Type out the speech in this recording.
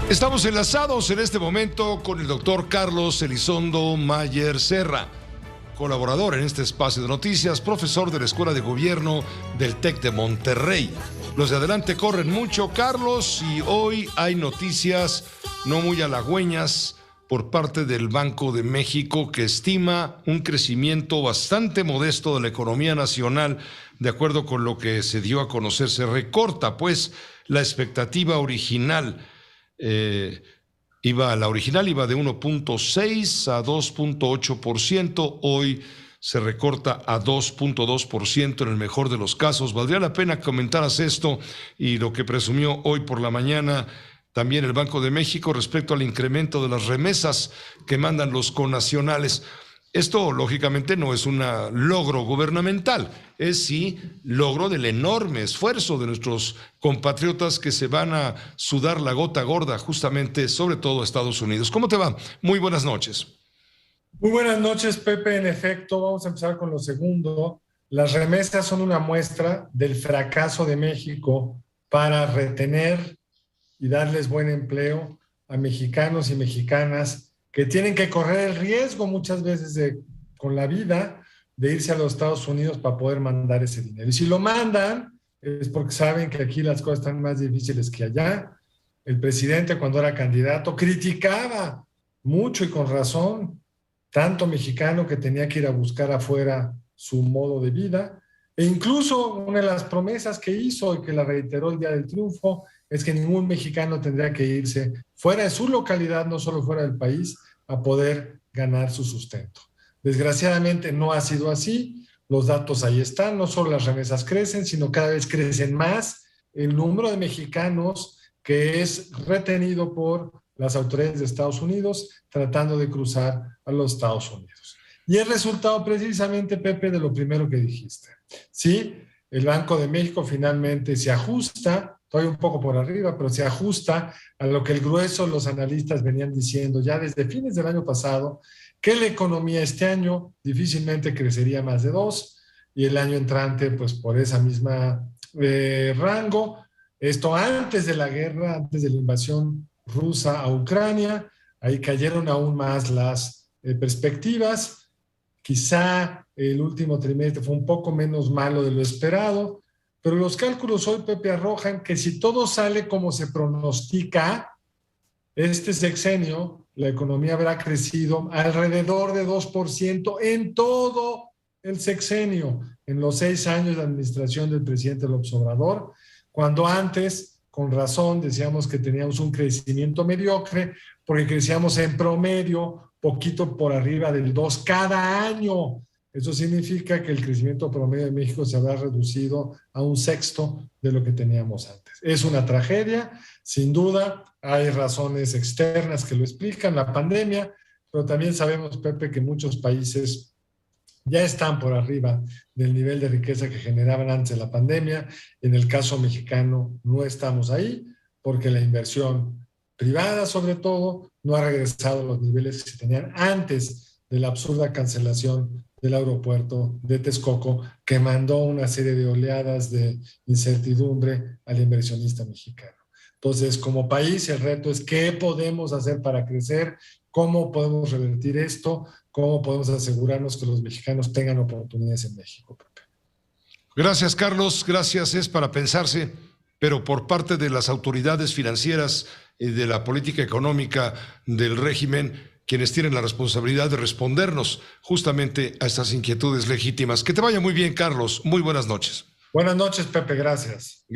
Estamos enlazados en este momento con el doctor Carlos Elizondo Mayer Serra, colaborador en este espacio de noticias, profesor de la Escuela de Gobierno del TEC de Monterrey. Los de adelante corren mucho, Carlos, y hoy hay noticias no muy halagüeñas por parte del Banco de México, que estima un crecimiento bastante modesto de la economía nacional. De acuerdo con lo que se dio a conocer, se recorta pues la expectativa original. La original iba de 1.6 a 2.8%, hoy se recorta a 2.2% en el mejor de los casos. Valdría la pena que comentaras esto y lo que presumió hoy por la mañana también el Banco de México respecto al incremento de las remesas que mandan los connacionales. Esto, lógicamente, no es un logro gubernamental, es sí logro del enorme esfuerzo de nuestros compatriotas que se van a sudar la gota gorda, justamente, sobre todo a Estados Unidos. ¿Cómo te va? Muy buenas noches. Muy buenas noches, Pepe. En efecto, vamos a empezar con lo segundo. Las remesas son una muestra del fracaso de México para retener y darles buen empleo a mexicanos y mexicanas que tienen que correr el riesgo muchas veces con la vida de irse a los Estados Unidos para poder mandar ese dinero. Y si lo mandan es porque saben que aquí las cosas están más difíciles que allá. El presidente, cuando era candidato, criticaba mucho y con razón tanto mexicano que tenía que ir a buscar afuera su modo de vida. E incluso una de las promesas que hizo y que la reiteró el día del triunfo es que ningún mexicano tendría que irse fuera de su localidad, no solo fuera del país, a poder ganar su sustento. Desgraciadamente no ha sido así. Los datos ahí están. No solo las remesas crecen, sino cada vez crecen más el número de mexicanos que es retenido por las autoridades de Estados Unidos tratando de cruzar a los Estados Unidos. Y es resultado precisamente, Pepe, de lo primero que dijiste. Sí, el Banco de México finalmente se ajusta, todavía un poco por arriba, pero se ajusta a lo que el grueso de los analistas venían diciendo ya desde fines del año pasado, que la economía este año difícilmente crecería más de 2 y el año entrante pues por esa misma rango. Esto antes de la guerra, antes de la invasión rusa a Ucrania, ahí cayeron aún más las perspectivas. Quizá el último trimestre fue un poco menos malo de lo esperado, pero los cálculos hoy, Pepe, arrojan que si todo sale como se pronostica, este sexenio, la economía habrá crecido alrededor de 2% en todo el sexenio, en los 6 años de administración del presidente López Obrador, cuando antes, con razón, decíamos que teníamos un crecimiento mediocre, porque crecíamos en promedio poquito por arriba del 2 cada año. Eso significa que el crecimiento promedio de México se habrá reducido a 1/6 de lo que teníamos antes. Es una tragedia, sin duda. Hay razones externas que lo explican, la pandemia, pero también sabemos, Pepe, que muchos países ya están por arriba del nivel de riqueza que generaban antes de la pandemia. En el caso mexicano no estamos ahí porque la inversión privada, sobre todo, no ha regresado a los niveles que se tenían antes de la absurda cancelación del aeropuerto de Texcoco, que mandó una serie de oleadas de incertidumbre al inversionista mexicano. Entonces, como país, el reto es qué podemos hacer para crecer, cómo podemos revertir esto, cómo podemos asegurarnos que los mexicanos tengan oportunidades en México, Pepe. Gracias, Carlos. Gracias, es para pensarse, pero por parte de las autoridades financieras y de la política económica del régimen, quienes tienen la responsabilidad de respondernos justamente a estas inquietudes legítimas. Que te vaya muy bien, Carlos. Muy buenas noches. Buenas noches, Pepe. Gracias.